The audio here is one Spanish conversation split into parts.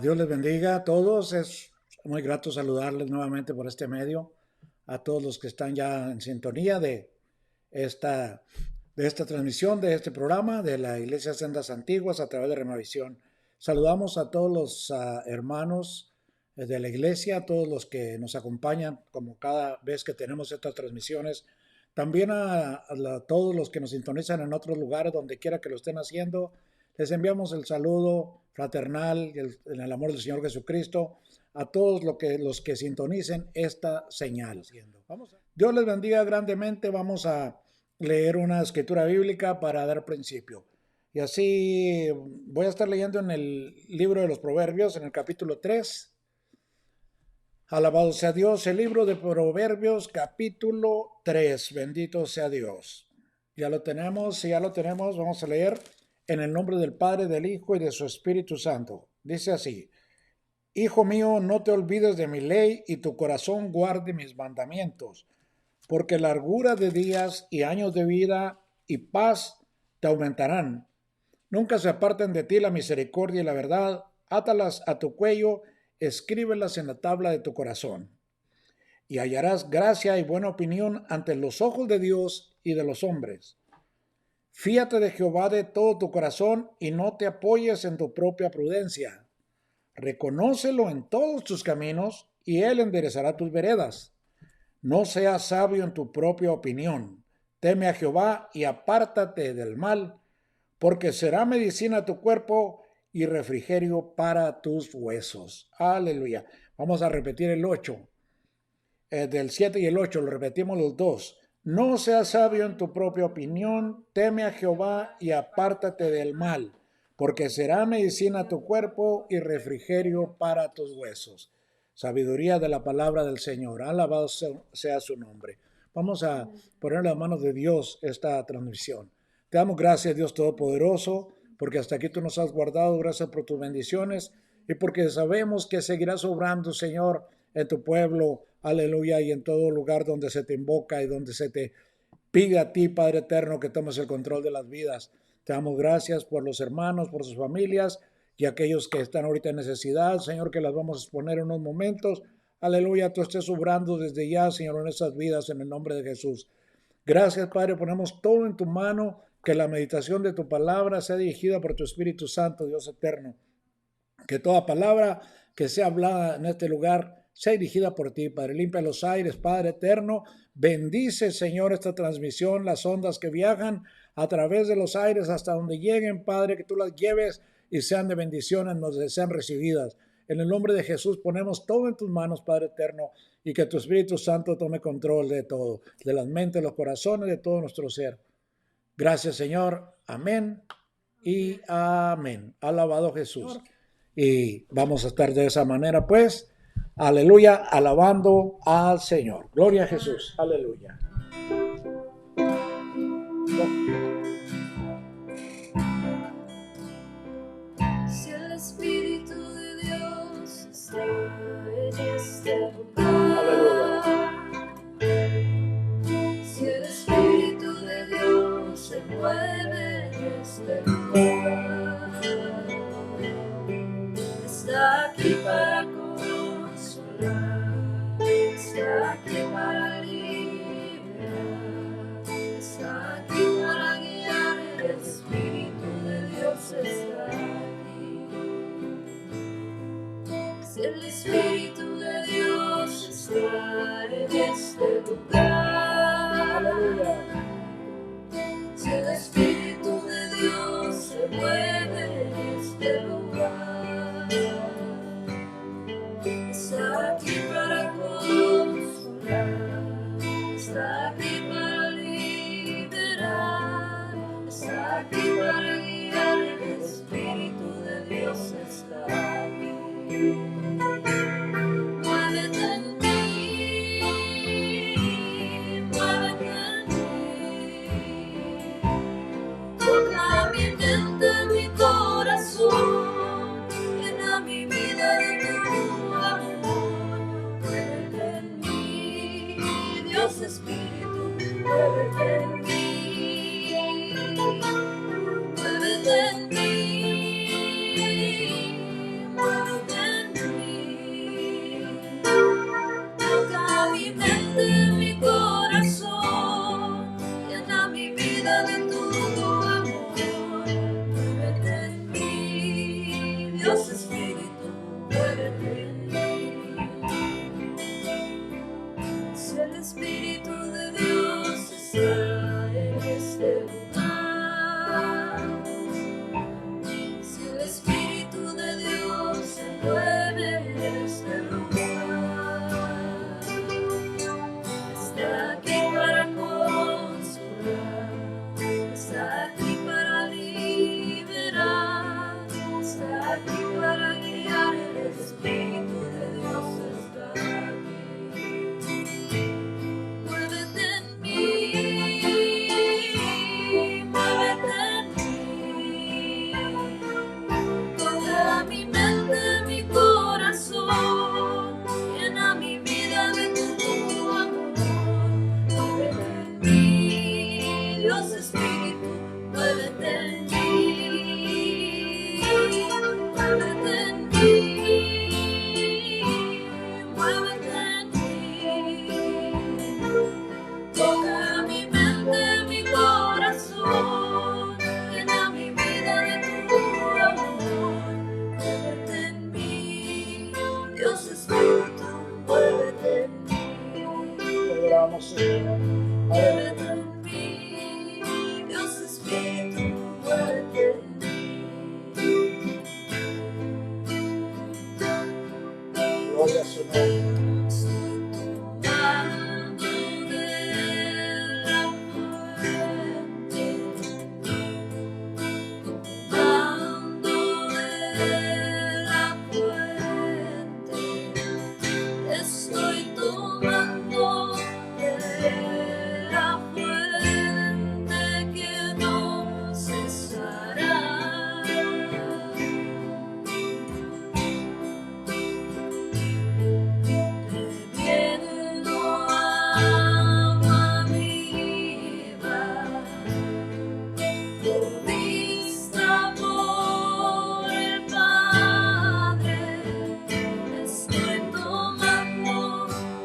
Dios les bendiga a todos. Es muy grato saludarles nuevamente por este medio. A todos los que están ya en sintonía esta, de esta transmisión, de este programa de la Iglesia Sendas Antiguas a través de Remavisión. Saludamos a todos los hermanos de la iglesia, a todos los que nos acompañan como cada vez que tenemos estas transmisiones. También a todos los que nos sintonizan en otros lugares, donde quiera que lo estén haciendo. Les enviamos el saludo fraternal en el amor del Señor Jesucristo a todos los que sintonicen esta señal. Dios les bendiga grandemente. Vamos a leer una escritura bíblica para dar principio. Y así voy a estar leyendo en el libro de los Proverbios, en el capítulo 3. Alabado sea Dios, el libro de Proverbios, capítulo 3. Bendito sea Dios. Ya lo tenemos, vamos a leer en el nombre del Padre, del Hijo y de su Espíritu Santo. Dice así: Hijo mío, no te olvides de mi ley y tu corazón guarde mis mandamientos, porque largura de días y años de vida y paz te aumentarán. Nunca se aparten de ti la misericordia y la verdad, átalas a tu cuello, escríbelas en la tabla de tu corazón. Y hallarás gracia y buena opinión ante los ojos de Dios y de los hombres. Fíate de Jehová de todo tu corazón y no te apoyes en tu propia prudencia. Reconócelo en todos tus caminos y él enderezará tus veredas. No seas sabio en tu propia opinión. Teme a Jehová y apártate del mal, porque será medicina a tu cuerpo y refrigerio para tus huesos. Aleluya. Vamos a repetir el 8. Del 7 y el 8, lo repetimos los dos. No seas sabio en tu propia opinión, teme a Jehová y apártate del mal, porque será medicina a tu cuerpo y refrigerio para tus huesos. Sabiduría de la palabra del Señor. Alabado sea su nombre. Vamos a poner en las manos de Dios esta transmisión. Te damos gracias, Dios Todopoderoso, porque hasta aquí tú nos has guardado. Gracias por tus bendiciones y porque sabemos que seguirás obrando, Señor, en tu pueblo, aleluya, y en todo lugar donde se te invoca y donde se te pide a ti, Padre eterno, que tomes el control de las vidas. Te damos gracias por los hermanos, por sus familias y aquellos que están ahorita en necesidad, Señor, que las vamos a exponer en unos momentos. Aleluya, tú estés obrando desde ya, Señor, en esas vidas, en el nombre de Jesús. Gracias, Padre, ponemos todo en tu mano, que la meditación de tu palabra sea dirigida por tu Espíritu Santo, Dios eterno. Que toda palabra que sea hablada en este lugar sea dirigida por ti, Padre. Limpia los aires, Padre eterno. Bendice, Señor, esta transmisión, las ondas que viajan a través de los aires hasta donde lleguen, Padre, que tú las lleves y sean de bendición en donde sean recibidas. En el nombre de Jesús ponemos todo en tus manos, Padre eterno, y que tu Espíritu Santo tome control de todo, de las mentes, los corazones, de todo nuestro ser. Gracias, Señor. Amén y amén. Alabado Jesús. Y vamos a estar de esa manera, pues, aleluya, alabando al Señor. Gloria a Jesús. Aleluya. Si el Espíritu de Dios está en este lugar, si el Espíritu de Dios se mueve en este lugar, está aquí para consolar, está aquí para liberar, está aquí para guiar. El Espíritu de Dios está aquí. Si el Espíritu de Dios está en este lugar, si el Espíritu de Dios se mueve en este lugar, está aquí para consolar, está aquí para liberar, está aquí para guiar. El Espíritu de Dios está aquí. Muévete en mí, muévete en mí, toca mi mente, mi Dios Espíritu, muévete en mí. Si el Espíritu de Dios está en este lugar, si el Espíritu de Dios se mueve en este lugar, está aquí para consolar, está aquí para liberar, está aquí para guiar. El Espíritu de Dios está aquí. Muévete en mí, muévete en mí. Toca mi mente, mi corazón, llena mi vida de tu amor. Muévete en mí, Dios Espíritu, muévete en mí. Muévete en mí, muévete en mí. Toca mi mente, mi corazón, llena mi vida de tu amor. Muévete en mí, Dios Espíritu, muévete en mí. Logramos, Señor. Muévete en mí, Dios Espíritu, muévete en mí. Gloria a su nombre. Estoy tomando de la fuente, tomando de la fuente, estoy tomando de la fuente que no cesará. Bebiendo agua viva, provista por el Padre, estoy tomando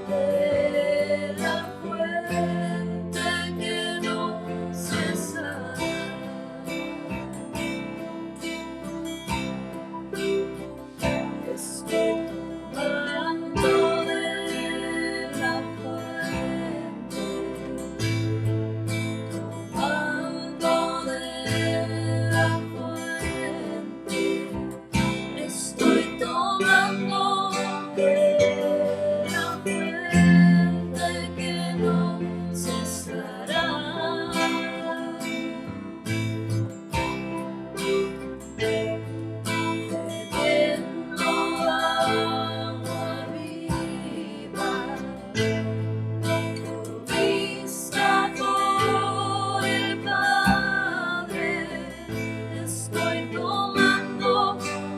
de la fuente que no cesará. Estoy tomando de la fuente, tomando de la fuente, estoy tomando de la fuente que no cesará. Bebiendo agua viva, provista por el Padre, estoy tomando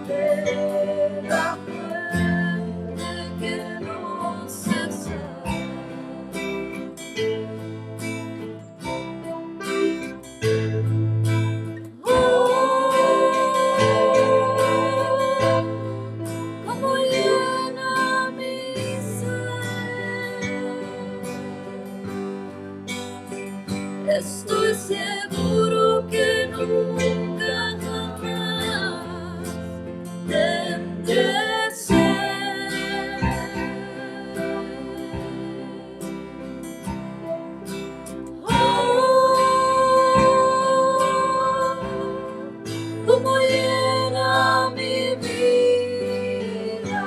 de la fuente que no cesará. Como llena mi ser, estoy seguro que nunca jamás tendré sed. Como llena mi vida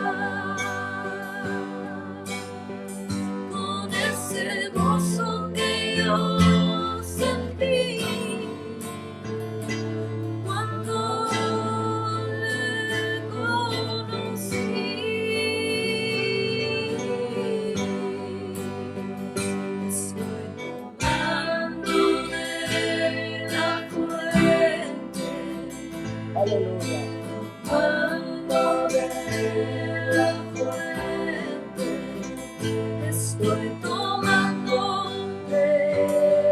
con ese gozo que yo sentí cuando le conocí. Estoy tomando de la fuente, Aleluya. tomando de la fuente, estoy tomando de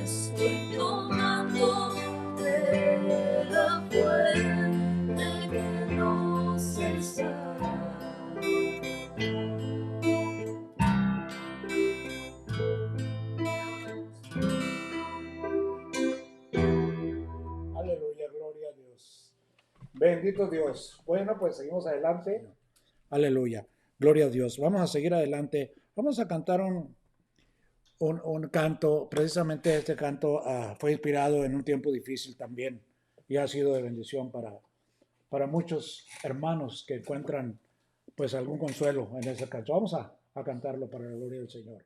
estoy tomando de la fuente que no cesará. Aleluya, gloria a Dios. Bendito Dios. Bueno, pues seguimos adelante. Aleluya, gloria a Dios. Vamos a seguir adelante. Vamos a cantar un canto. Precisamente este canto fue inspirado en un tiempo difícil también y ha sido de bendición para muchos hermanos que encuentran pues algún consuelo en ese canto. Vamos a cantarlo para la gloria del Señor.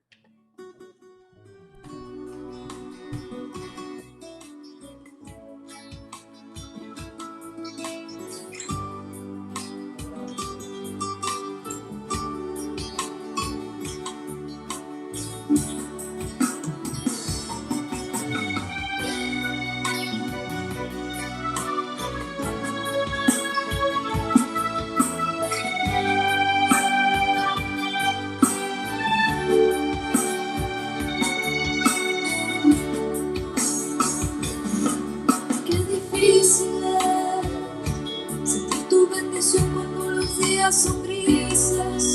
Son grises,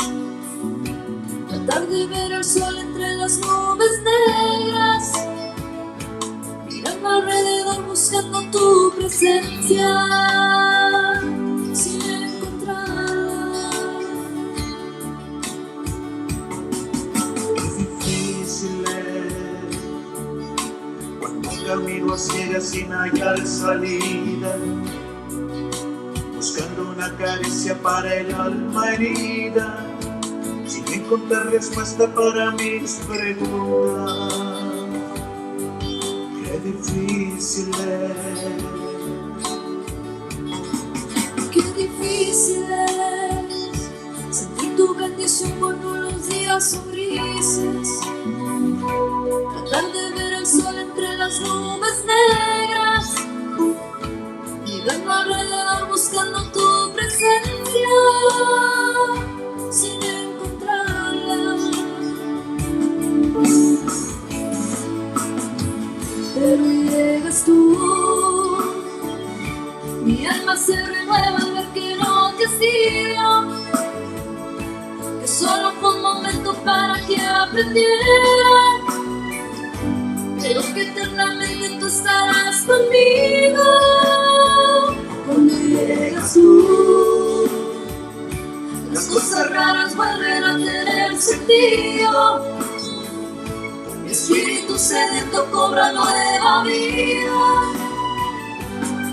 tratar de ver el sol entre las nubes negras, mirando alrededor buscando tu presencia sin encontrarla. Es difícil cuando camino a ciegas sin hallar salida, buscando una caricia para el alma herida, sin encontrar respuesta para mis preguntas. Qué difícil es. Qué difícil es sentir tu bendición cuando los días son grises, tratar de ver el sol entre las nubes negras, mirando alrededor buscando tu presencia sin encontrarla. Pero llegas tú, mi alma se renueva al ver que no te has ido, que solo fue un momento para que aprendiera, pero que eternamente tú estarás conmigo. Cuando llegas tú, las cosas raras vuelven a tener sentido. Mi espíritu sediento cobra nueva vida,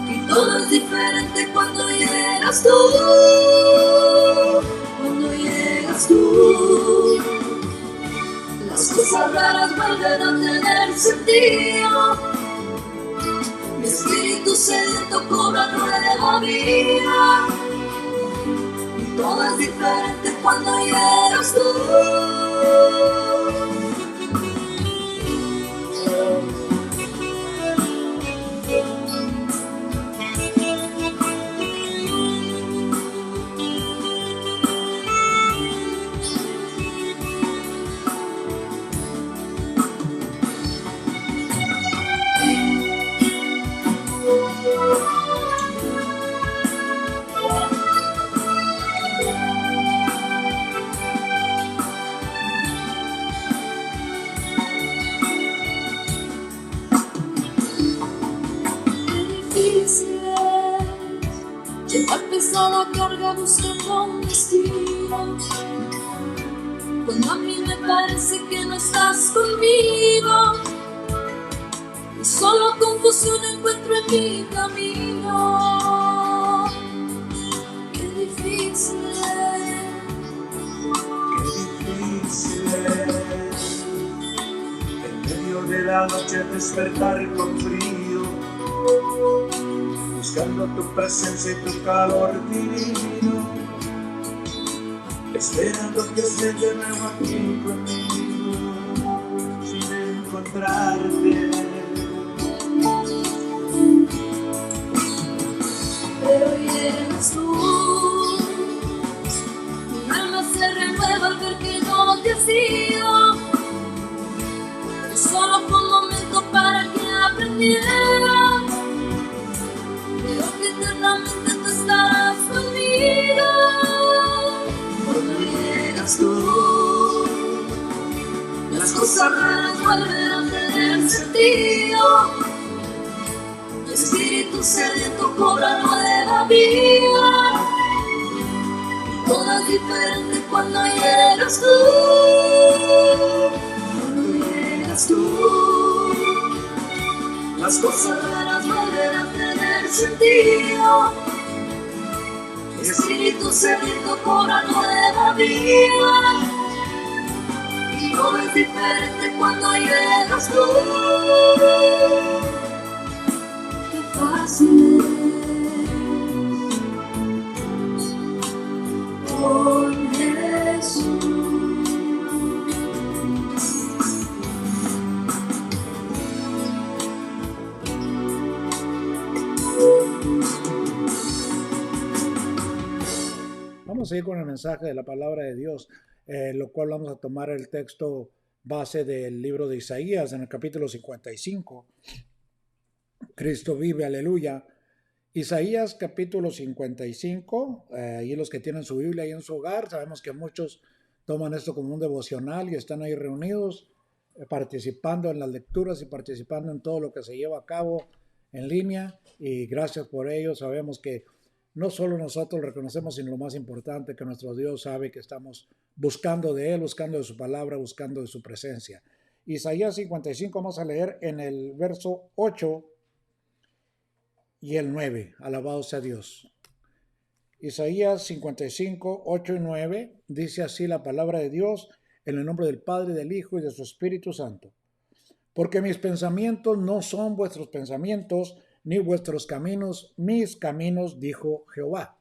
y todo es diferente cuando llegas tú. Cuando llegas tú, las cosas raras vuelven a tener sentido. Mi espíritu sediento cobra nueva vida, y todo es diferente cuando llegas tú. Llevar pesada carga buscando un destino, cuando a mí me parece que no estás conmigo, y solo confusión encuentro en mi camino. Qué difícil es. Qué difícil es en medio de la noche despertar con frío, buscando tu presencia y tu calor divino, esperando que estés de nuevo aquí conmigo, sin encontrarte. Pero llegas tú, mi alma se renueva al ver que no te has ido, quiera, pero que eternamente tú estarás conmigo. Cuando llegas tú, las cosas raras vuelven a tener sentido. Mi espíritu sediento cobra nueva vida. Todo es diferente cuando llegas tú. Cuando llegas tú, las cosas raras vuelven a tener sentido. Mi espíritu sediento cobra nueva vida. Todo es diferente cuando llegas tú. Qué fácil es con Jesús. Vamos a ir con el mensaje de la palabra de Dios, lo cual vamos a tomar el texto base del libro de Isaías en el capítulo 55. Cristo vive, aleluya. Isaías capítulo 55, y los que tienen su Biblia ahí en su hogar, sabemos que muchos toman esto como un devocional y están ahí reunidos, participando en las lecturas y participando en todo lo que se lleva a cabo en línea, y gracias por ello. Sabemos que no solo nosotros lo reconocemos, sino lo más importante, que nuestro Dios sabe que estamos buscando de Él, buscando de su palabra, buscando de su presencia. Isaías 55, vamos a leer en el verso 8 y el 9. Alabado sea Dios. Isaías 55, 8 y 9, dice así la palabra de Dios, en el nombre del Padre, del Hijo y de su Espíritu Santo. Porque mis pensamientos no son vuestros pensamientos, ni vuestros caminos, mis caminos, dijo Jehová.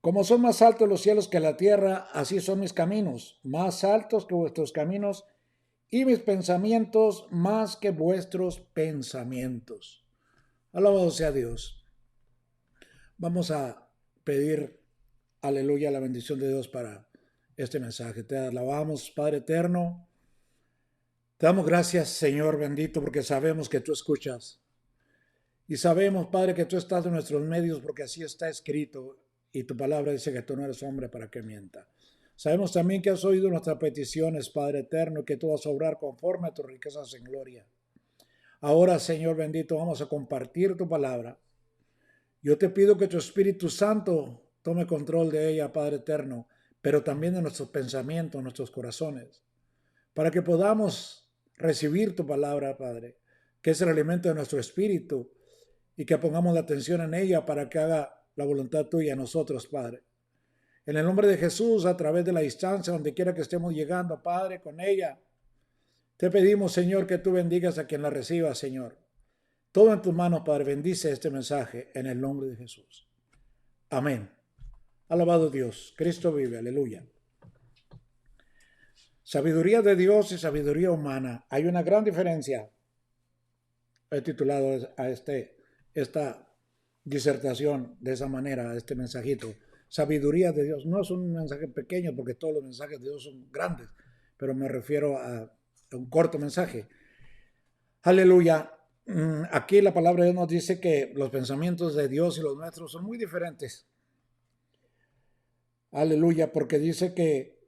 Como son más altos los cielos que la tierra, así son mis caminos, más altos que vuestros caminos, y mis pensamientos más que vuestros pensamientos. Alabado sea Dios. Vamos a pedir, aleluya, la bendición de Dios para este mensaje. Te alabamos, Padre eterno. Te damos gracias, Señor bendito, porque sabemos que tú escuchas. Y sabemos, Padre, que tú estás en nuestros medios, porque así está escrito. Y tu palabra dice que tú no eres hombre para que mienta. Sabemos también que has oído nuestras peticiones, Padre eterno, y que tú vas a obrar conforme a tus riquezas en gloria. Ahora, Señor bendito, vamos a compartir tu palabra. Yo te pido que tu Espíritu Santo tome control de ella, Padre eterno, pero también de nuestros pensamientos, nuestros corazones, para que podamos recibir tu palabra, Padre, que es el alimento de nuestro espíritu, y que pongamos la atención en ella para que haga la voluntad tuya en nosotros, Padre. En el nombre de Jesús, a través de la distancia, donde quiera que estemos llegando, Padre, con ella, te pedimos, Señor, que tú bendigas a quien la reciba, Señor. Todo en tus manos, Padre, bendice este mensaje en el nombre de Jesús. Amén. Alabado Dios. Cristo vive. Aleluya. Sabiduría de Dios y sabiduría humana. Hay una gran diferencia. He titulado a esta disertación de esa manera, este mensajito. Sabiduría de Dios. No es un mensaje pequeño, porque todos los mensajes de Dios son grandes, pero me refiero a un corto mensaje. Aleluya. Aquí la palabra de Dios nos dice que los pensamientos de Dios y los nuestros son muy diferentes. Aleluya, porque dice que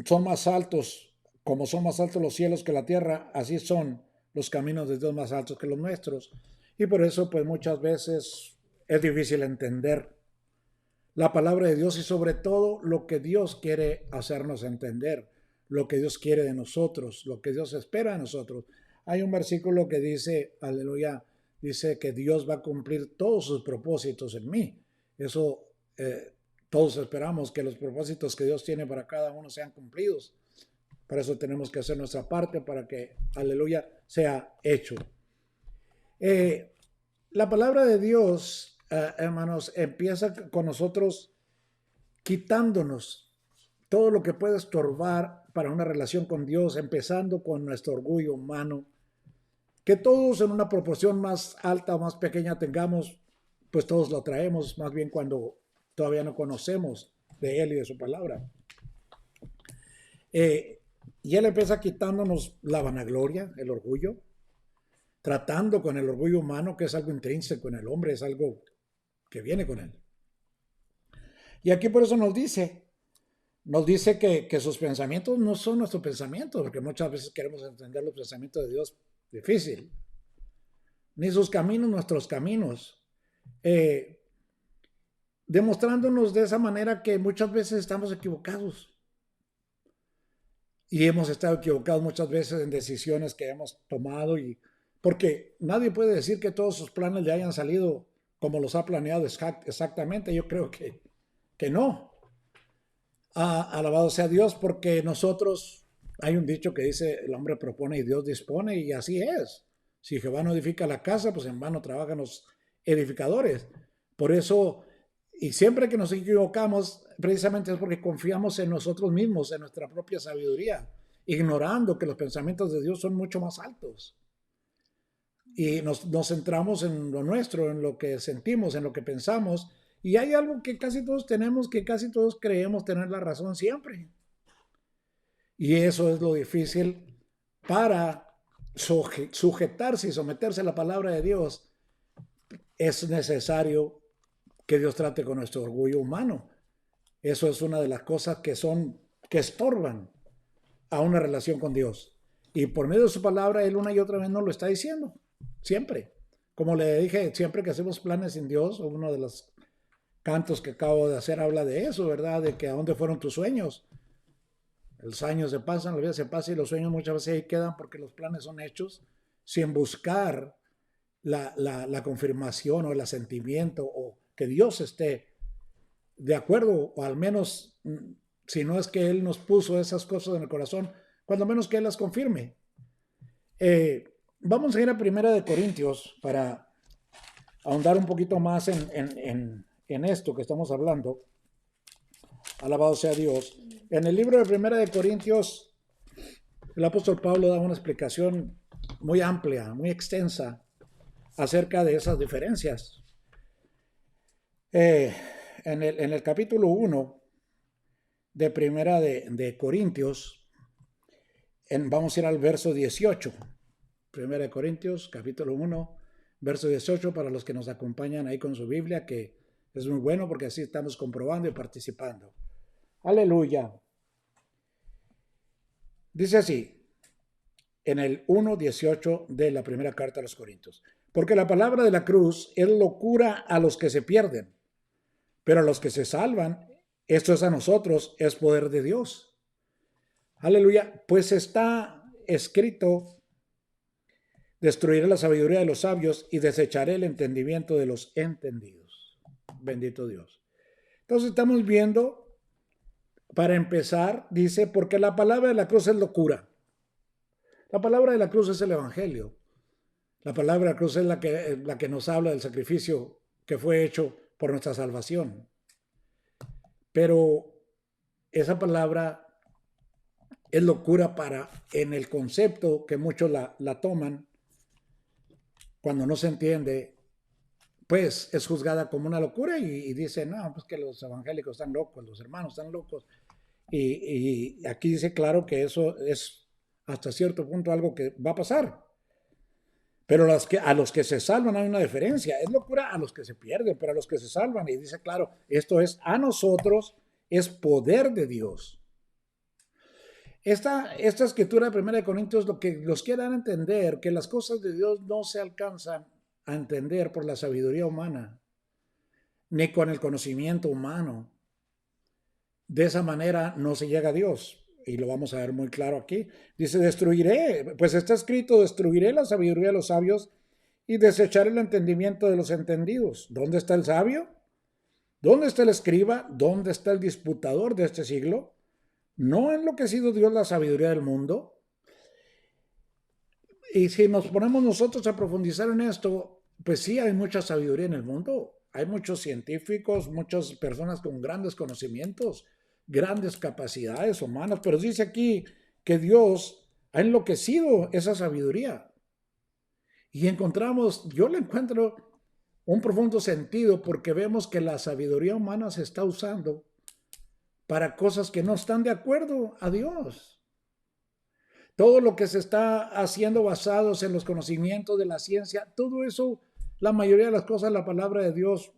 son más altos, como son más altos los cielos que la tierra, así son los caminos de Dios más altos que los nuestros. Y por eso, pues muchas veces es difícil entender la palabra de Dios y sobre todo lo que Dios quiere hacernos entender, lo que Dios quiere de nosotros, lo que Dios espera de nosotros. Hay un versículo que dice, aleluya, dice que Dios va a cumplir todos sus propósitos en mí. Eso todos esperamos que los propósitos que Dios tiene para cada uno sean cumplidos. Por eso tenemos que hacer nuestra parte para que, aleluya, sea hecho. La palabra de Dios, hermanos, empieza con nosotros quitándonos todo lo que puede estorbar para una relación con Dios, empezando con nuestro orgullo humano, que todos en una proporción más alta o más pequeña tengamos, pues todos lo traemos, más bien cuando todavía no conocemos de Él y de su palabra. Y Él empieza quitándonos la vanagloria, el orgullo, tratando con el orgullo humano, que es algo intrínseco en el hombre, es algo que viene con él. Y aquí por eso nos dice que sus pensamientos no son nuestros pensamientos, porque muchas veces queremos entender los pensamientos de Dios difícil, ni sus caminos nuestros caminos, demostrándonos de esa manera que muchas veces estamos equivocados. Y hemos estado equivocados muchas veces en decisiones que hemos tomado, y porque nadie puede decir que todos sus planes le hayan salido como los ha planeado exactamente. Yo creo que no. Alabado sea Dios, porque nosotros, hay un dicho que dice, el hombre propone y Dios dispone, y así es. Si Jehová no edifica la casa, pues en vano trabajan los edificadores. Por eso, y siempre que nos equivocamos, precisamente es porque confiamos en nosotros mismos, en nuestra propia sabiduría, ignorando que los pensamientos de Dios son mucho más altos. Y nos centramos en lo nuestro, en lo que sentimos, en lo que pensamos. Y hay algo que casi todos tenemos, que casi todos creemos tener la razón siempre. Y eso es lo difícil para sujetarse y someterse a la palabra de Dios. Es necesario que Dios trate con nuestro orgullo humano. Eso es una de las cosas que estorban a una relación con Dios. Y por medio de su palabra, Él una y otra vez nos lo está diciendo. Siempre. Como le dije, siempre que hacemos planes sin Dios, uno de los cantos que acabo de hacer habla de eso, ¿verdad? De que a dónde fueron tus sueños. Los años se pasan, la vida se pasa, y los sueños muchas veces ahí quedan porque los planes son hechos sin buscar la confirmación o el asentimiento, o que Dios esté de acuerdo, o al menos, si no es que Él nos puso esas cosas en el corazón, cuando menos que Él las confirme. Vamos a ir a 1 Corintios para ahondar un poquito más en esto que estamos hablando. Alabado sea Dios. En el libro de 1 Corintios, el apóstol Pablo da una explicación muy amplia, muy extensa acerca de esas diferencias. En el capítulo 1 de 1 de Corintios, vamos a ir al verso 18. 1 de Corintios, capítulo 1, verso 18, para los que nos acompañan ahí con su Biblia, que es muy bueno porque así estamos comprobando y participando. Aleluya. Dice así, en el 1:18 de la primera carta a los Corintios: porque la palabra de la cruz es locura a los que se pierden, pero a los que se salvan, esto es a nosotros, es poder de Dios. Aleluya. Pues está escrito: destruiré la sabiduría de los sabios y desecharé el entendimiento de los entendidos. Bendito Dios. Entonces estamos viendo, para empezar, dice, porque la palabra de la cruz es locura. La palabra de la cruz es el evangelio. La palabra de la cruz es la que nos habla del sacrificio que fue hecho por nuestra salvación. Pero esa palabra es locura en el concepto que muchos la toman. Cuando no se entiende, pues es juzgada como una locura, y dicen, no, pues que los evangélicos están locos, los hermanos están locos. Y aquí dice claro que eso es hasta cierto punto algo que va a pasar. Pero a los que se salvan hay una diferencia. Es locura a los que se pierden, pero a los que se salvan, y dice claro, esto es a nosotros, es poder de Dios. Esta escritura de 1 Corintios lo que los quiere dar a entender, que las cosas de Dios no se alcanzan a entender por la sabiduría humana, ni con el conocimiento humano. De esa manera no se llega a Dios, y lo vamos a ver muy claro aquí. Dice, destruiré, pues está escrito, destruiré la sabiduría de los sabios y desecharé el entendimiento de los entendidos. ¿Dónde está el sabio? ¿Dónde está el escriba? ¿Dónde está el disputador de este siglo? ¿No ha enloquecido Dios la sabiduría del mundo? Y si nos ponemos nosotros a profundizar en esto, pues sí, hay mucha sabiduría en el mundo. Hay muchos científicos, muchas personas con grandes conocimientos, grandes capacidades humanas, pero dice aquí que Dios ha enloquecido esa sabiduría. Y yo le encuentro un profundo sentido, porque vemos que la sabiduría humana se está usando para cosas que no están de acuerdo a Dios. todo lo que se está haciendo basados en los conocimientos de la ciencia, todo eso, la mayoría de las cosas, la palabra de Dios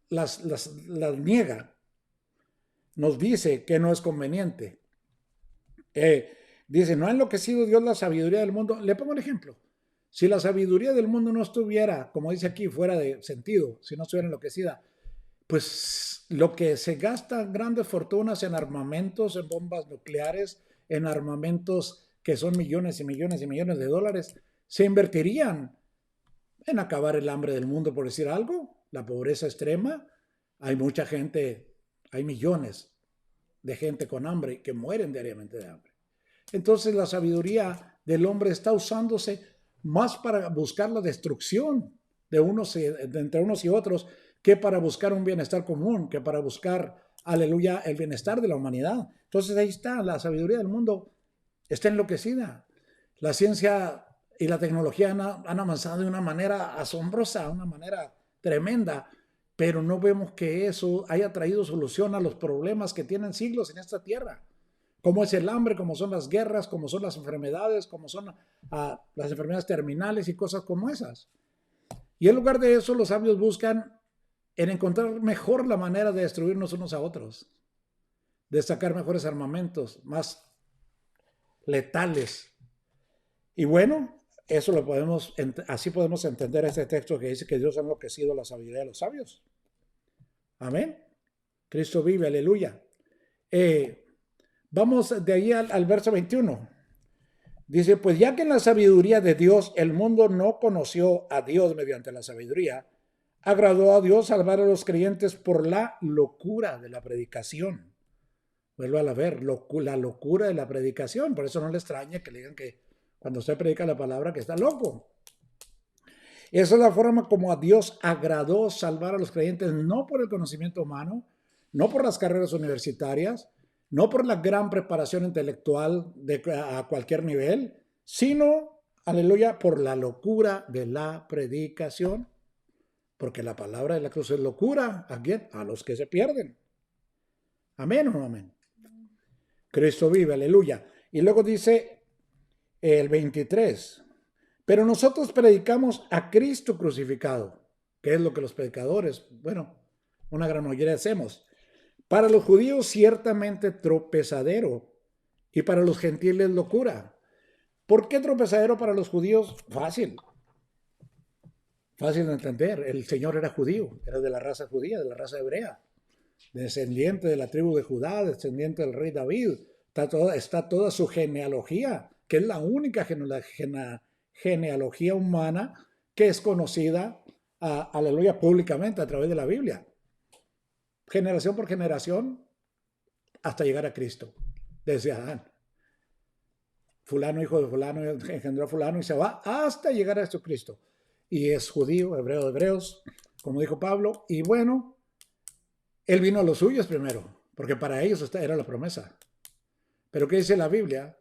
las niega. Nos dice que no es conveniente. Dice, no ha enloquecido Dios la sabiduría del mundo. Le pongo un ejemplo. Si la sabiduría del mundo no estuviera, como dice aquí, fuera de sentido, si no estuviera enloquecida, pues lo que se gasta grandes fortunas en armamentos, en bombas nucleares, en armamentos que son millones y millones y millones de dólares, se invertirían en acabar el hambre del mundo, por decir algo, la pobreza extrema. Hay mucha gente, hay millones de gente con hambre que mueren diariamente de hambre. Entonces la sabiduría del hombre está usándose más para buscar la destrucción de entre unos y otros que para buscar un bienestar común, que para buscar, aleluya, el bienestar de la humanidad. Entonces ahí está, la sabiduría del mundo está enloquecida. La ciencia y la tecnología han avanzado de una manera asombrosa, una manera tremenda, pero no vemos que eso haya traído solución a los problemas que tienen siglos en esta tierra, como es el hambre, como son las guerras, como son las enfermedades, como son las enfermedades terminales y cosas como esas. Y en lugar de eso, los sabios buscan en encontrar mejor la manera de destruirnos unos a otros, de sacar mejores armamentos, más letales. Y bueno, eso así podemos entender este texto que dice que Dios ha enloquecido la sabiduría de los sabios. Amén. Cristo vive, aleluya. Vamos de ahí al verso 21. Dice, pues ya que en la sabiduría de Dios el mundo no conoció a Dios mediante la sabiduría, agradó a Dios salvar a los creyentes por la locura de la predicación. Vuelvo a ver, la locura de la predicación. Por eso no le extraña que le digan que cuando usted predica la palabra que está loco. Esa es la forma como a Dios agradó salvar a los creyentes, no por el conocimiento humano, no por las carreras universitarias, no por la gran preparación intelectual a cualquier nivel, sino, aleluya, por la locura de la predicación. Porque la palabra de la cruz es locura. ¿A quién? A los que se pierden. ¿Amén o no amén? Cristo vive, aleluya. Y luego dice el 23. Pero nosotros predicamos a Cristo crucificado. ¿Qué es lo que los predicadores, bueno, una gran mayoría hacemos? Para los judíos ciertamente tropezadero y para los gentiles locura. ¿Por qué tropezadero para los judíos? Fácil de entender. El Señor era judío, era de la raza judía, de la raza hebrea, descendiente de la tribu de Judá, descendiente del rey David. Está toda su genealogía, que es la única genealogía humana que es conocida, aleluya, públicamente a través de la Biblia. Generación por generación hasta llegar a Cristo, desde Adán. Fulano, hijo de fulano, engendró a fulano y se va hasta llegar a Jesucristo. Y es judío, hebreo de hebreos, como dijo Pablo. Y bueno, él vino a los suyos primero, porque para ellos esta era la promesa. Pero ¿qué dice la Biblia?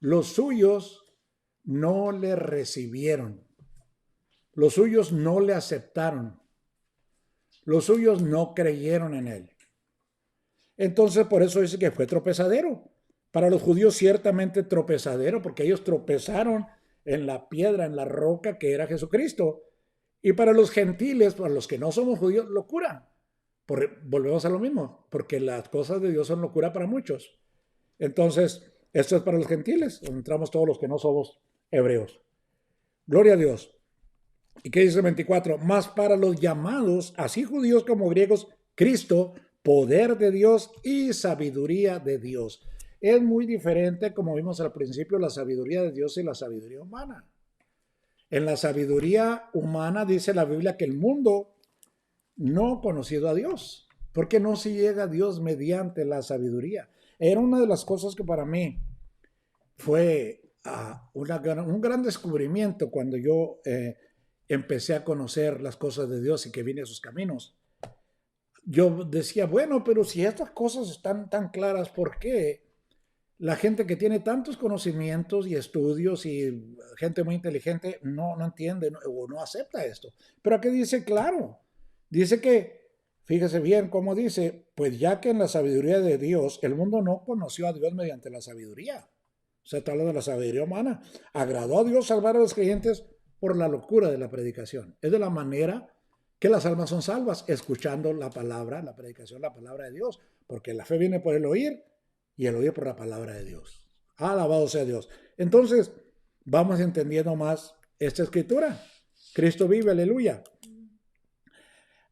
Los suyos no le recibieron. Los suyos no le aceptaron. Los suyos no creyeron en él. Entonces, por eso dice que fue tropezadero. Para los judíos ciertamente tropezadero, porque ellos tropezaron en la piedra, en la roca que era Jesucristo. Y para los gentiles, para los que no somos judíos, locura. Volvemos a lo mismo, porque las cosas de Dios son locura para muchos. Entonces, esto es para los gentiles, donde entramos todos los que no somos hebreos. Gloria a Dios. ¿Y qué dice el 24? Más para los llamados, así judíos como griegos, Cristo, poder de Dios y sabiduría de Dios. Es muy diferente, como vimos al principio, la sabiduría de Dios y la sabiduría humana. En la sabiduría humana dice la Biblia que el mundo no ha conocido a Dios, porque no se llega a Dios mediante la sabiduría. Era una de las cosas que para mí fue un gran descubrimiento cuando yo empecé a conocer las cosas de Dios y que vine a sus caminos. Yo decía, bueno, pero si estas cosas están tan claras, ¿por qué la gente que tiene tantos conocimientos y estudios y gente muy inteligente no entiende o no acepta esto? Pero aquí dice claro, dice que, fíjese bien cómo dice, pues ya que en la sabiduría de Dios, el mundo no conoció a Dios mediante la sabiduría. Se está hablando de la sabiduría humana. Agradó a Dios salvar a los creyentes por la locura de la predicación. Es de la manera que las almas son salvas, escuchando la palabra, la predicación, la palabra de Dios. Porque la fe viene por el oír y el oír por la palabra de Dios. Alabado sea Dios. Entonces, vamos entendiendo más esta escritura. Cristo vive, aleluya.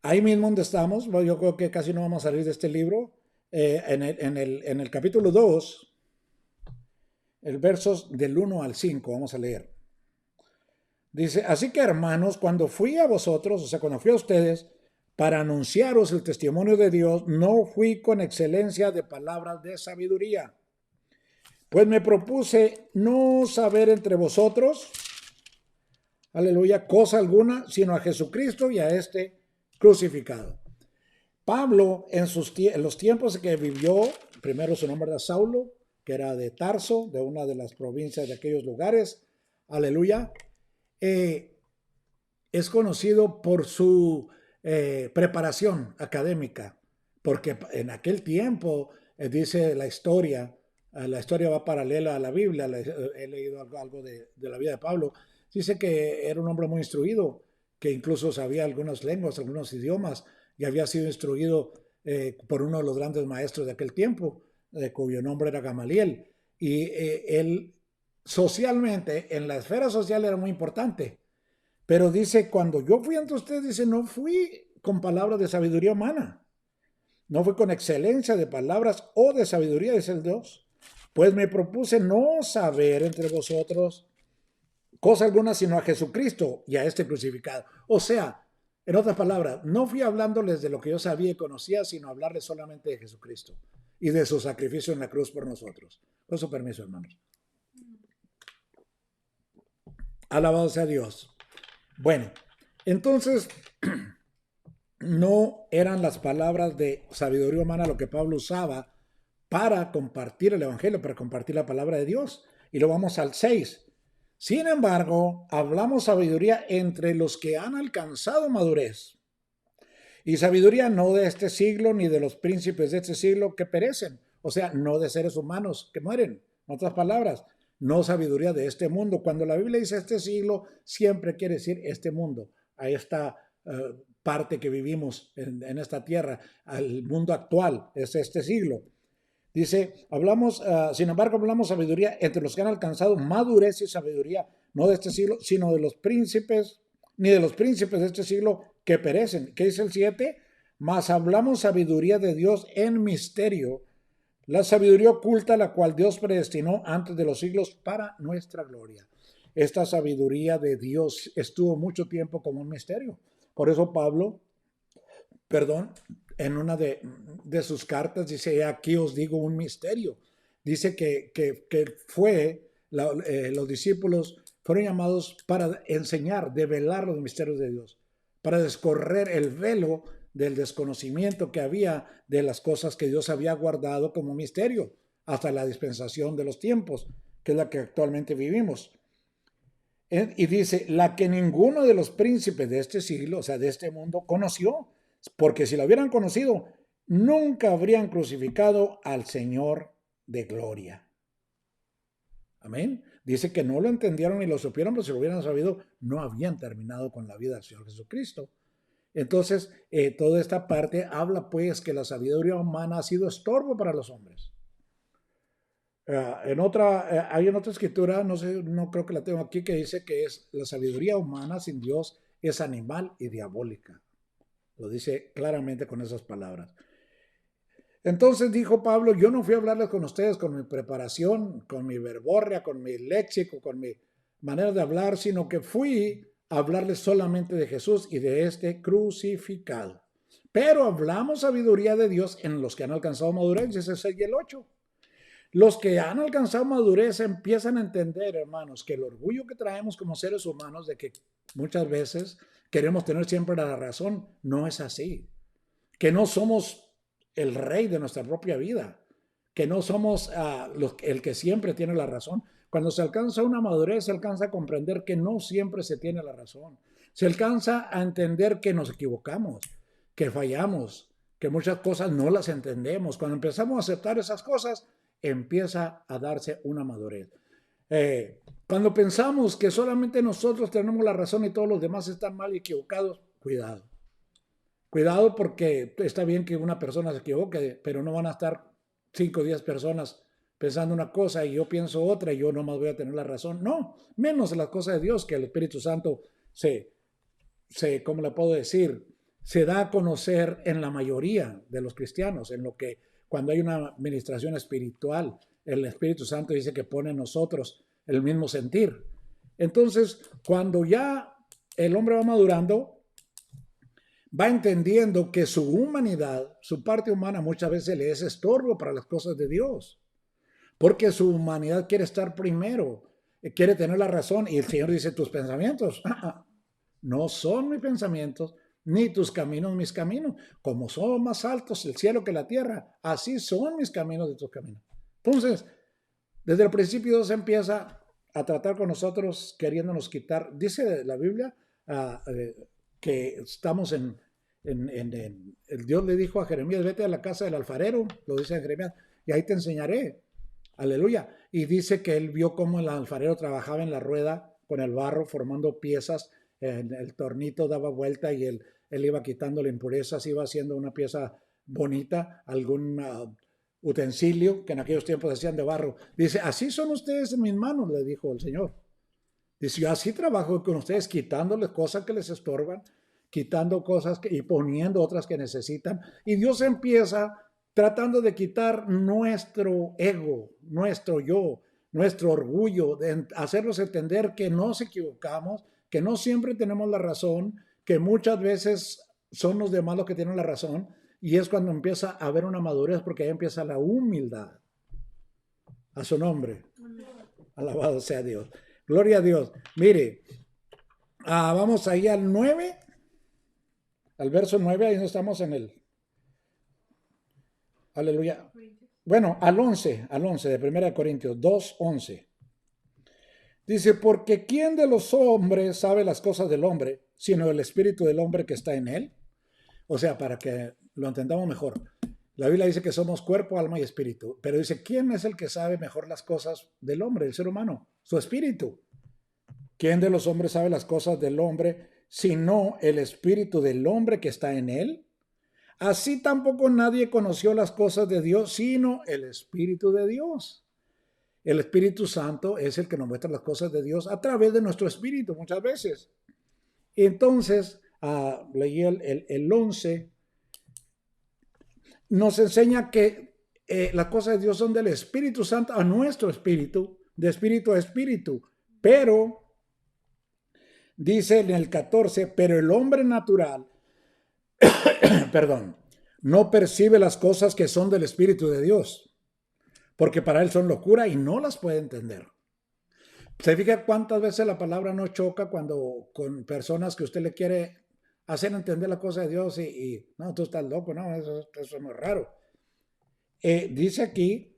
Ahí mismo donde estamos, yo creo que casi no vamos a salir de este libro. En el capítulo 2, el versos del 1 al 5, vamos a leer. Dice, así que hermanos, cuando fui a vosotros, o sea, cuando fui a ustedes, para anunciaros el testimonio de Dios, no fui con excelencia de palabras de sabiduría, pues me propuse no saber entre vosotros, aleluya, cosa alguna, sino a Jesucristo y a este crucificado. Pablo, en los tiempos que vivió, primero su nombre era Saulo, que era de Tarso, de una de las provincias de aquellos lugares, aleluya, es conocido por su preparación académica, porque en aquel tiempo, dice la historia va paralela a la Biblia, he leído algo de la vida de Pablo, dice que era un hombre muy instruido, que incluso sabía algunas lenguas, algunos idiomas, y había sido instruido por uno de los grandes maestros de aquel tiempo, cuyo nombre era Gamaliel, y él socialmente, en la esfera social era muy importante, pero dice, cuando yo fui ante ustedes, dice, no fui con palabras de sabiduría humana, no fui con excelencia de palabras o de sabiduría, dice el Dios, pues me propuse no saber entre vosotros cosa alguna sino a Jesucristo y a este crucificado. O sea, en otras palabras, no fui hablándoles de lo que yo sabía y conocía, sino hablarles solamente de Jesucristo y de su sacrificio en la cruz por nosotros. Con su permiso, hermanos. Alabado sea Dios. Bueno, entonces, no eran las palabras de sabiduría humana lo que Pablo usaba para compartir el evangelio, para compartir la palabra de Dios. Y lo vamos al 6. Sin embargo, hablamos sabiduría entre los que han alcanzado madurez. Y sabiduría no de este siglo ni de los príncipes de este siglo que perecen. O sea, no de seres humanos que mueren. En otras palabras, no sabiduría de este mundo. Cuando la Biblia dice este siglo, siempre quiere decir este mundo. Ahí está parte que vivimos en esta tierra. El mundo actual es este siglo. Dice, sin embargo, hablamos sabiduría entre los que han alcanzado madurez y sabiduría, no de este siglo, sino de los príncipes, ni de los príncipes de este siglo que perecen. ¿Qué dice el 7? Mas hablamos sabiduría de Dios en misterio, la sabiduría oculta, la cual Dios predestinó antes de los siglos para nuestra gloria. Esta sabiduría de Dios estuvo mucho tiempo como un misterio. Por eso Pablo, en una de sus cartas dice, aquí os digo un misterio. Dice que los discípulos fueron llamados para enseñar, develar los misterios de Dios, para descorrer el velo del desconocimiento que había de las cosas que Dios había guardado como misterio hasta la dispensación de los tiempos, que es la que actualmente vivimos. Y dice, la que ninguno de los príncipes de este siglo, o sea, de este mundo, conoció, porque si lo hubieran conocido, nunca habrían crucificado al Señor de gloria. Amén. Dice que no lo entendieron ni lo supieron, pero si lo hubieran sabido, no habían terminado con la vida del Señor Jesucristo. Entonces, toda esta parte habla pues que la sabiduría humana ha sido estorbo para los hombres. Hay en otra escritura, no creo que la tengo aquí, que dice que es la sabiduría humana sin Dios es animal y diabólica. Lo dice claramente con esas palabras. Entonces dijo Pablo, yo no fui a hablarles con ustedes con mi preparación, con mi verborrea, con mi léxico, con mi manera de hablar, sino que fui a hablarles solamente de Jesús y de este crucificado. Pero hablamos sabiduría de Dios en los que han alcanzado madurez, ese es el 6 y el 8. Los que han alcanzado madurez empiezan a entender, hermanos, que el orgullo que traemos como seres humanos de que muchas veces queremos tener siempre la razón, no es así. Que no somos el rey de nuestra propia vida, que no somos el que siempre tiene la razón. Cuando se alcanza una madurez, se alcanza a comprender que no siempre se tiene la razón. Se alcanza a entender que nos equivocamos, que fallamos, que muchas cosas no las entendemos. Cuando empezamos a aceptar esas cosas, empieza a darse una madurez. Cuando pensamos que solamente nosotros tenemos la razón y todos los demás están mal y equivocados, cuidado. Cuidado, porque está bien que una persona se equivoque, pero no van a estar 5 o 10 personas pensando una cosa y yo pienso otra y yo nomás voy a tener la razón. No, menos las cosas de Dios, que el Espíritu Santo ¿cómo le puedo decir? Se da a conocer en la mayoría de los cristianos, en lo que cuando hay una administración espiritual, el Espíritu Santo dice que pone en nosotros el mismo sentir. Entonces, cuando ya el hombre va madurando, va entendiendo que su humanidad, su parte humana, muchas veces le es estorbo para las cosas de Dios, porque su humanidad quiere estar primero, quiere tener la razón, y el Señor dice, tus pensamientos no son mis pensamientos, ni tus caminos mis caminos. Como son más altos el cielo que la tierra, así son mis caminos de tus caminos. Entonces, desde el principio Dios empieza a tratar con nosotros queriéndonos quitar. Dice la Biblia que estamos Dios le dijo a Jeremías, vete a la casa del alfarero, lo dice Jeremías, y ahí te enseñaré. Aleluya. Y dice que él vio cómo el alfarero trabajaba en la rueda con el barro, formando piezas. El tornito daba vuelta y él iba quitando la impureza, se iba haciendo una pieza bonita, algún utensilio que en aquellos tiempos hacían de barro. Dice, así son ustedes en mis manos, le dijo el Señor. Dice, yo así trabajo con ustedes, quitándoles cosas que les estorban, quitando cosas y poniendo otras que necesitan. Y Dios empieza tratando de quitar nuestro ego, nuestro yo, nuestro orgullo, de hacernos entender que nos equivocamos, que no siempre tenemos la razón, que muchas veces son los demás los que tienen la razón, y es cuando empieza a haber una madurez, porque ahí empieza la humildad. A su nombre. Alabado sea Dios. Gloria a Dios. Mire, vamos ahí al 9, al verso 9, ahí no estamos en el... Aleluya. Bueno, al 11 de 1 Corintios 2:11. Dice, porque ¿quién de los hombres sabe las cosas del hombre, sino el espíritu del hombre que está en él? O sea, para que lo entendamos mejor. La Biblia dice que somos cuerpo, alma y espíritu, pero dice, ¿quién es el que sabe mejor las cosas del hombre, el ser humano? Su espíritu. ¿Quién de los hombres sabe las cosas del hombre, sino el espíritu del hombre que está en él? Así tampoco nadie conoció las cosas de Dios, sino el Espíritu de Dios. El Espíritu Santo es el que nos muestra las cosas de Dios a través de nuestro espíritu muchas veces. Entonces, leí el 11, nos enseña que las cosas de Dios son del Espíritu Santo a nuestro espíritu, de espíritu a espíritu. Pero, dice en el 14, pero el hombre natural, perdón, no percibe las cosas que son del Espíritu de Dios, porque para él son locura y no las puede entender. ¿Se fija cuántas veces la palabra no choca cuando con personas que usted le quiere hacer entender la cosa de Dios y no, tú estás loco, no, eso es muy raro? Dice aquí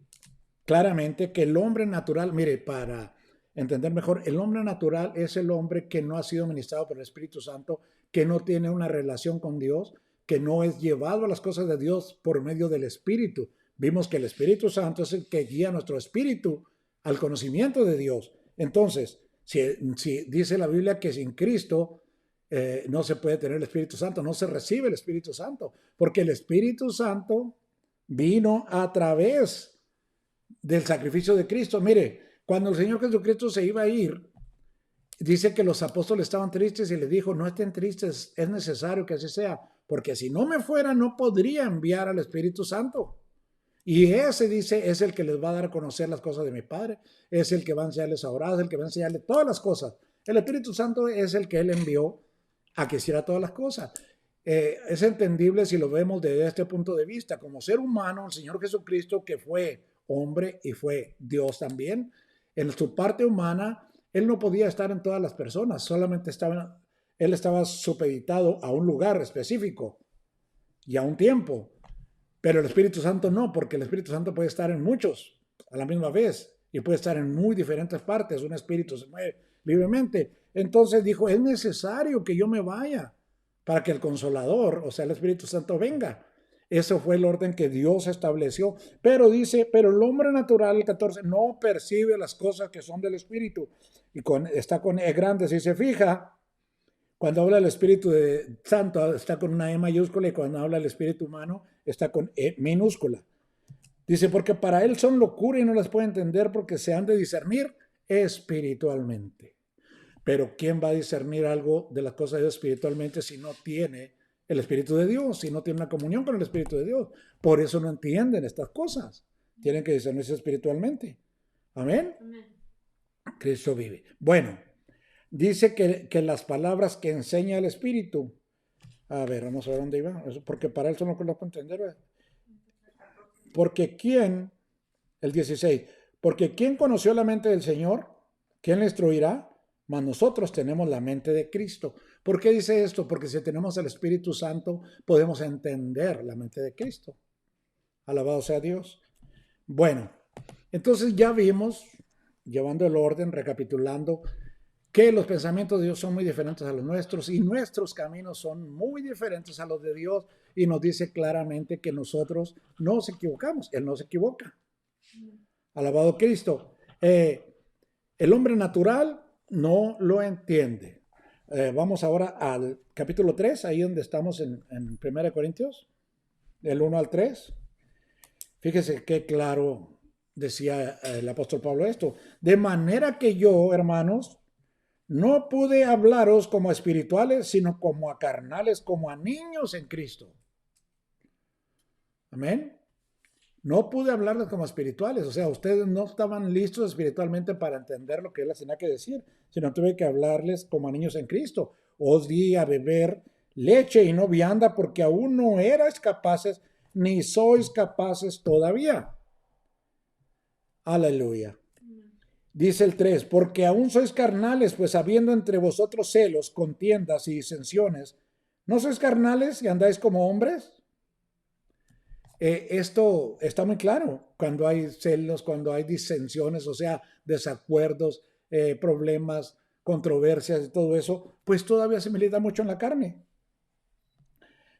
claramente que el hombre natural, mire, para entender mejor, el hombre natural es el hombre que no ha sido ministrado por el Espíritu Santo, que no tiene una relación con Dios, que no es llevado a las cosas de Dios por medio del Espíritu. Vimos que el Espíritu Santo es el que guía nuestro espíritu al conocimiento de Dios. Entonces, si dice la Biblia que sin Cristo no se puede tener el Espíritu Santo, no se recibe el Espíritu Santo, porque el Espíritu Santo vino a través del sacrificio de Cristo. Mire, cuando el Señor Jesucristo se iba a ir, dice que los apóstoles estaban tristes y le dijo, no estén tristes, es necesario que así sea, porque si no me fuera no podría enviar al Espíritu Santo. Y ese, dice, es el que les va a dar a conocer las cosas de mi Padre, es el que va a enseñarles a orar, es el que va a enseñarles todas las cosas. El Espíritu Santo es el que Él envió a que hiciera todas las cosas. Es entendible si lo vemos desde este punto de vista. Como ser humano, el Señor Jesucristo, que fue hombre y fue Dios también, en su parte humana, Él no podía estar en todas las personas, solamente Él estaba supeditado a un lugar específico y a un tiempo. Pero el Espíritu Santo no, porque el Espíritu Santo puede estar en muchos a la misma vez y puede estar en muy diferentes partes. Un espíritu se mueve libremente. Entonces dijo, es necesario que yo me vaya para que el Consolador, o sea, el Espíritu Santo venga. Eso fue el orden que Dios estableció. Pero dice, pero el hombre natural, el 14, no percibe las cosas que son del Espíritu. Y está con E grande. Si se fija, cuando habla el Espíritu Santo, está con una E mayúscula, y cuando habla el Espíritu humano, está con E minúscula. Dice, porque para él son locura y no las puede entender porque se han de discernir espiritualmente. Pero ¿quién va a discernir algo de las cosas de Dios espiritualmente si no tiene el Espíritu de Dios, si no tiene una comunión con el Espíritu de Dios? Por eso no entienden estas cosas. Tienen que discernirse espiritualmente. Amén. Amén. Cristo vive. Bueno, dice que las palabras que enseña el Espíritu. A ver, vamos a ver dónde iba. Porque para él son lo que lo puedo entender, ¿verdad? Porque ¿quién? El 16. Porque ¿quién conoció la mente del Señor? ¿Quién le instruirá? Mas nosotros tenemos la mente de Cristo. ¿Por qué dice esto? Porque si tenemos el Espíritu Santo, podemos entender la mente de Cristo. Alabado sea Dios. Bueno, entonces ya vimos, llevando el orden, recapitulando, que los pensamientos de Dios son muy diferentes a los nuestros y nuestros caminos son muy diferentes a los de Dios, y nos dice claramente que nosotros nos equivocamos. Él no se equivoca. Alabado Cristo. El hombre natural no lo entiende. Vamos ahora al capítulo 3, ahí donde estamos en 1 Corintios, del 1 al 3. Fíjese qué claro decía el apóstol Pablo esto. De manera que yo, hermanos, no pude hablaros como a espirituales, sino como a carnales, como a niños en Cristo. Amén. No pude hablarles como espirituales, o sea, ustedes no estaban listos espiritualmente para entender lo que él les tenía que decir, sino tuve que hablarles como a niños en Cristo. Os di a beber leche y no vianda, porque aún no erais capaces, ni sois capaces todavía. Aleluya. Dice el 3, porque aún sois carnales, pues habiendo entre vosotros celos, contiendas y disensiones, ¿no sois carnales y andáis como hombres? Esto está muy claro cuando hay celos, cuando hay disensiones, o sea, desacuerdos, problemas, controversias y todo eso, pues todavía se milita mucho en la carne.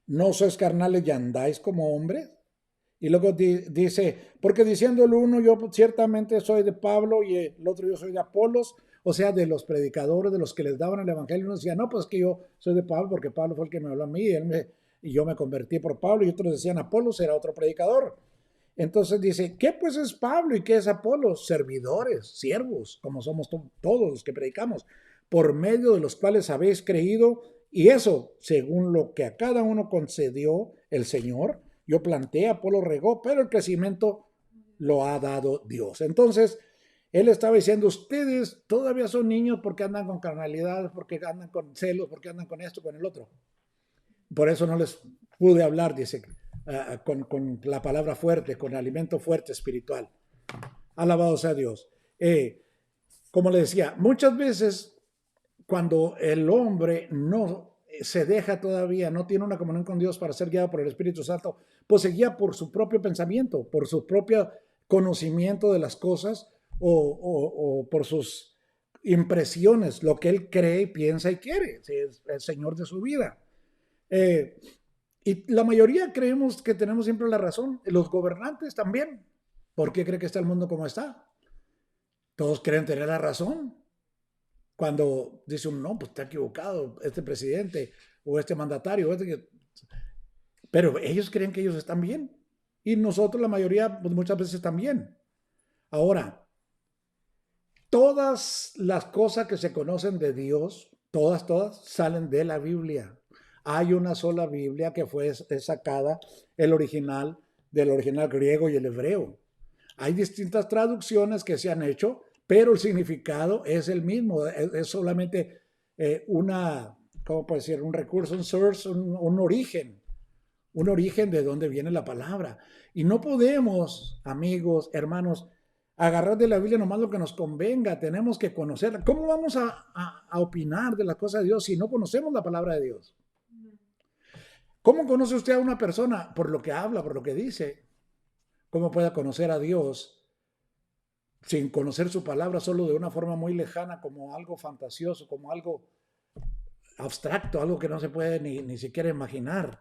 No sois carnales y andáis como hombres. Y luego dice, porque diciendo el uno, yo ciertamente soy de Pablo y el otro yo soy de Apolos, o sea, de los predicadores, de los que les daban el evangelio. Uno decía, no, pues que yo soy de Pablo porque Pablo fue el que me habló a mí y yo me convertí por Pablo, y otros decían Apolos era otro predicador. Entonces dice, ¿qué pues es Pablo y qué es Apolos? Servidores, siervos, como somos todos los que predicamos, por medio de los cuales habéis creído, y eso según lo que a cada uno concedió el Señor. Yo planté, Apolo regó, pero el crecimiento lo ha dado Dios. Entonces, él estaba diciendo, ustedes todavía son niños porque andan con carnalidad, porque andan con celos, porque andan con esto, con el otro. Por eso no les pude hablar, dice, con la palabra fuerte, con alimento fuerte espiritual. Alabado sea Dios. Como le decía, muchas veces cuando el hombre no se deja todavía, no tiene una comunión con Dios para ser guiado por el Espíritu Santo, pues se guía por su propio pensamiento, por su propio conocimiento de las cosas o por sus impresiones, lo que él cree, piensa y quiere. Es el Señor de su vida. Y la mayoría creemos que tenemos siempre la razón. Los gobernantes también. ¿Por qué cree que está el mundo como está? Todos creen tener la razón. Cuando dice uno, no, pues está equivocado este presidente o este mandatario. Pero ellos creen que ellos están bien. Y nosotros, la mayoría, pues muchas veces también. Ahora, todas las cosas que se conocen de Dios, todas salen de la Biblia. Hay una sola Biblia que fue sacada, del original griego y el hebreo. Hay distintas traducciones que se han hecho, pero el significado es el mismo. Es solamente ¿cómo puede decir? Un recurso, un source, un origen de dónde viene la palabra. Y no podemos, amigos, hermanos, agarrar de la Biblia nomás lo que nos convenga. Tenemos que conocerla. ¿Cómo vamos a opinar de las cosas de Dios si no conocemos la palabra de Dios? ¿Cómo conoce usted a una persona? Por lo que habla, por lo que dice. ¿Cómo puede conocer a Dios sin conocer su palabra, solo de una forma muy lejana, como algo fantasioso, como algo abstracto, algo que no se puede ni siquiera imaginar?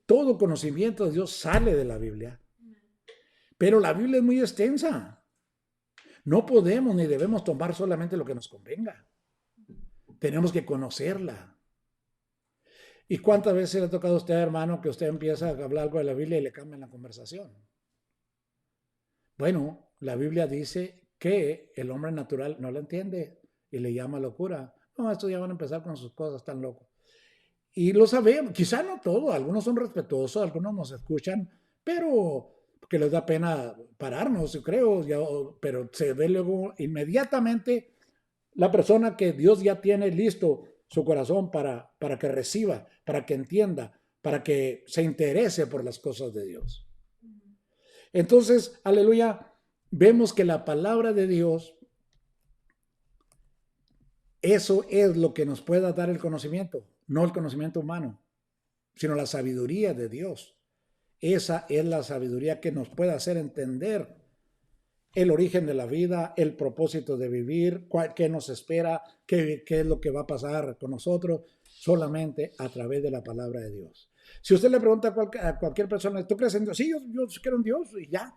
Todo conocimiento de Dios sale de la Biblia. Pero la Biblia es muy extensa. No podemos ni debemos tomar solamente lo que nos convenga. Tenemos que conocerla. ¿Y cuántas veces le ha tocado a usted, hermano, que usted empieza a hablar algo de la Biblia y le cambian la conversación? Bueno, la Biblia dice que el hombre natural no la entiende y le llama locura. No, estos ya van a empezar con sus cosas tan locos. Y lo sabemos, quizá no todos, algunos son respetuosos, algunos nos escuchan, pero que les da pena pararnos, yo creo, pero se ve luego inmediatamente la persona que Dios ya tiene listo su corazón para que reciba, para que entienda, para que se interese por las cosas de Dios. Entonces, aleluya, vemos que la palabra de Dios, eso es lo que nos pueda dar el conocimiento, no el conocimiento humano, sino la sabiduría de Dios. Esa es la sabiduría que nos puede hacer entender el origen de la vida, el propósito de vivir, qué nos espera, qué es lo que va a pasar con nosotros, solamente a través de la palabra de Dios. Si usted le pregunta a cualquier persona, ¿tú crees en Dios? Sí, yo creo en Dios y ya.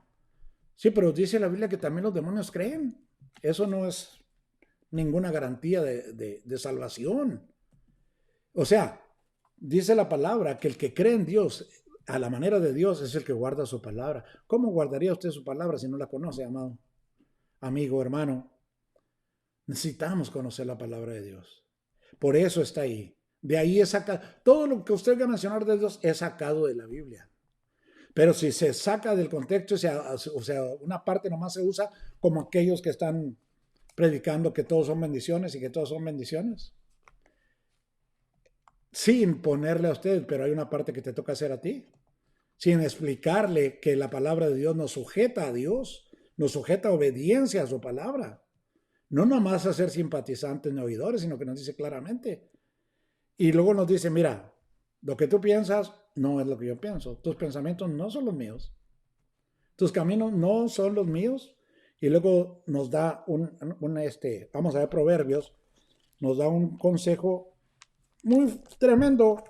Sí, pero dice la Biblia que también los demonios creen. Eso no es ninguna garantía de salvación. O sea, dice la palabra que el que cree en Dios a la manera de Dios es el que guarda su palabra. ¿Cómo guardaría usted su palabra si no la conoce, amado amigo, hermano? Necesitamos conocer la palabra de Dios. Por eso está ahí. De ahí es sacado. Todo lo que usted va a mencionar de Dios es sacado de la Biblia. Pero si se saca del contexto, o sea, una parte nomás se usa como aquellos que están predicando que todos son bendiciones y que todos son bendiciones. Sin ponerle a usted, pero hay una parte que te toca hacer a ti. Sin explicarle que la palabra de Dios nos sujeta a Dios, nos sujeta a obediencia a su palabra. No nomás a ser simpatizantes ni oidores, sino que nos dice claramente. Y luego nos dice, mira, lo que tú piensas no es lo que yo pienso. Tus pensamientos no son los míos. Tus caminos no son los míos. Y luego nos da vamos a ver Proverbios, nos da un consejo muy tremendo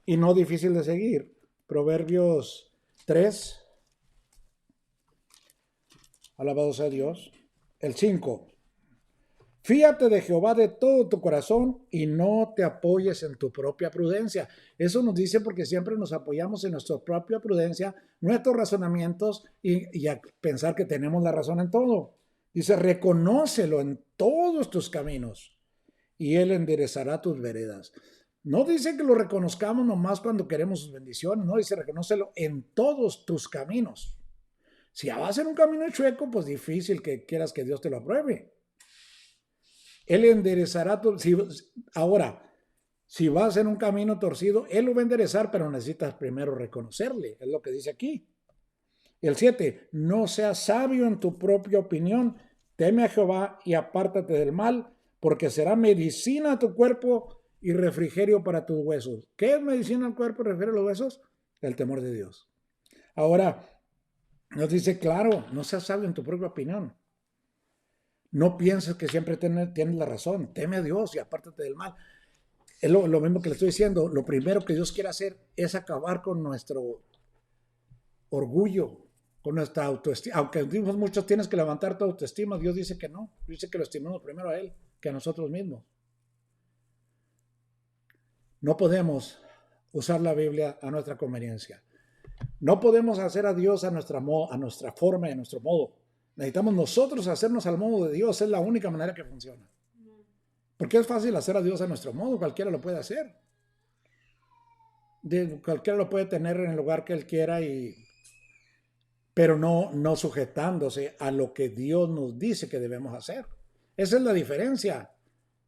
y no difícil de seguir. Proverbios 3, alabado sea Dios. El 5. Fíate de Jehová de todo tu corazón y no te apoyes en tu propia prudencia. Eso nos dice porque siempre nos apoyamos en nuestra propia prudencia, nuestros razonamientos y a pensar que tenemos la razón en todo. Dice, reconócelo en todos tus caminos y Él enderezará tus veredas. No dice que lo reconozcamos nomás cuando queremos sus bendiciones, no, dice reconócelo en todos tus caminos. Si vas en un camino chueco, pues difícil que quieras que Dios te lo apruebe. Él enderezará ahora, si vas en un camino torcido, Él lo va a enderezar, pero necesitas primero reconocerle, es lo que dice aquí. El 7, no seas sabio en tu propia opinión, teme a Jehová y apártate del mal, porque será medicina a tu cuerpo y refrigerio para tus huesos. ¿Qué es medicina al cuerpo y refrigerio a los huesos? El temor de Dios. Ahora, nos dice, claro, no seas sabio en tu propia opinión. No pienses que siempre tienes la razón. Teme a Dios y apártate del mal. Es lo mismo que le estoy diciendo. Lo primero que Dios quiere hacer es acabar con nuestro orgullo, con nuestra autoestima. Aunque decimos muchos tienes que levantar tu autoestima, Dios dice que no. Dice que lo estimamos primero a Él que a nosotros mismos. No podemos usar la Biblia a nuestra conveniencia. No podemos hacer a Dios a nuestra forma y a nuestro modo. Necesitamos nosotros hacernos al modo de Dios. Es la única manera que funciona. Porque es fácil hacer a Dios a nuestro modo. Cualquiera lo puede hacer. Cualquiera lo puede tener en el lugar que Él quiera, pero no sujetándose a lo que Dios nos dice que debemos hacer. Esa es la diferencia.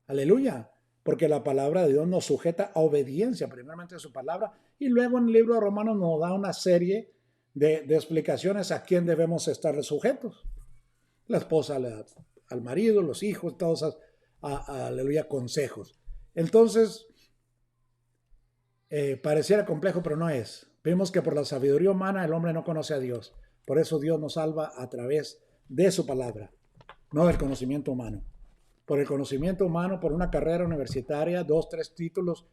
Aleluya. Porque la palabra de Dios nos sujeta a obediencia, primeramente a su palabra, y luego en el libro de Romanos nos da una serie de explicaciones a quién debemos estar sujetos. La esposa al marido, los hijos, todos aleluya, consejos. Entonces, pareciera complejo, pero no es. Vemos que por la sabiduría humana el hombre no conoce a Dios. Por eso Dios nos salva a través de su palabra, no del conocimiento humano. Por el conocimiento humano, por una carrera universitaria, 2, 3 títulos,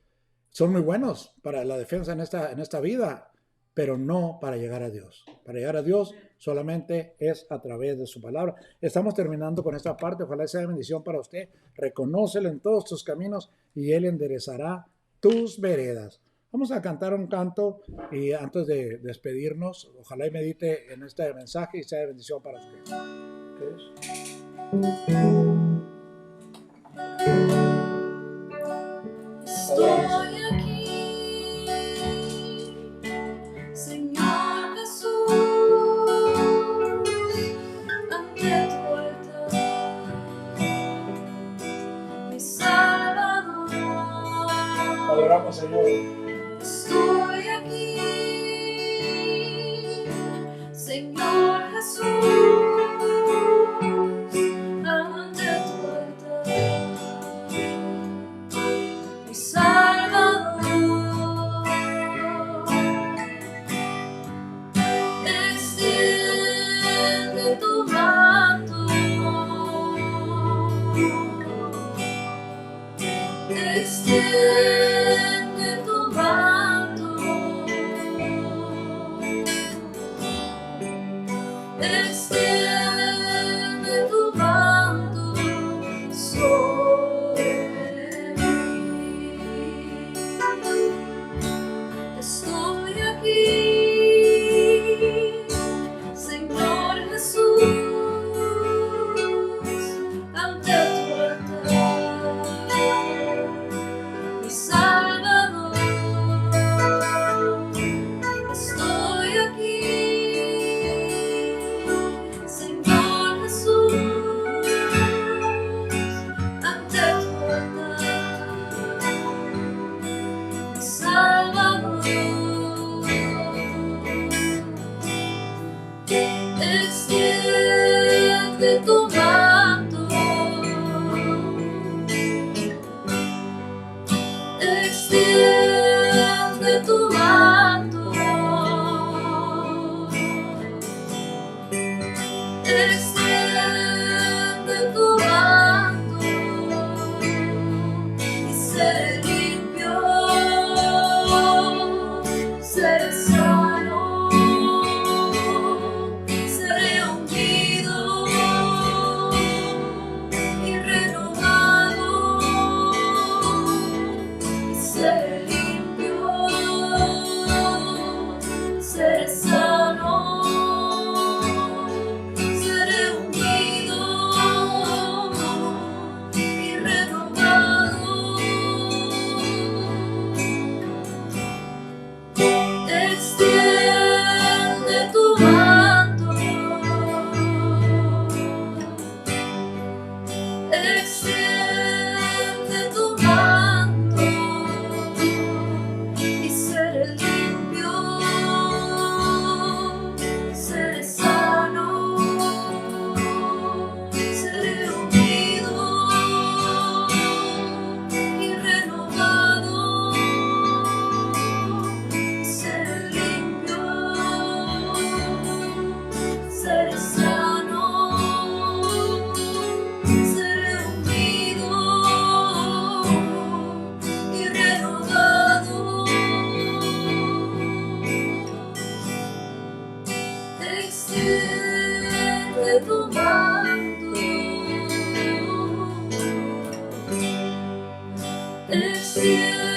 son muy buenos para la defensa en esta vida, pero no para llegar a Dios. Para llegar a Dios solamente es a través de su palabra. Estamos terminando con esta parte. Ojalá sea de bendición para usted. Reconócelo en todos tus caminos y Él enderezará tus veredas. Vamos a cantar un canto y antes de despedirnos, ojalá y medite en este mensaje y sea de bendición para usted. ¿Qué es? Estoy aquí, Señor Jesús, ante tu altar, mi Salvador. Adoramos, Señor. Estoy aquí, Señor Jesús, ante tu altar, mi Salvador. Extiende tu manto, extiende tu manto, extiende tu manto sobre mí. Estoy aquí, Señor Jesús, ante tu altar, mi Salvador. Estoy aquí, Señor Jesús, ante tu altar, mi Salvador. Extiende tu manto, extiende tu manto, extiende tu manto y seré limpio, seré sano, seré ungido y renovado, y seré limpio, seré sano, seré ungido y renovado. Extiende tu manto, extiende tu manto y seré limpio, seré sano, seré ungido y renovado, seré limpio, seré sano, seré ungido y renovado. Extiende tu manto, extiende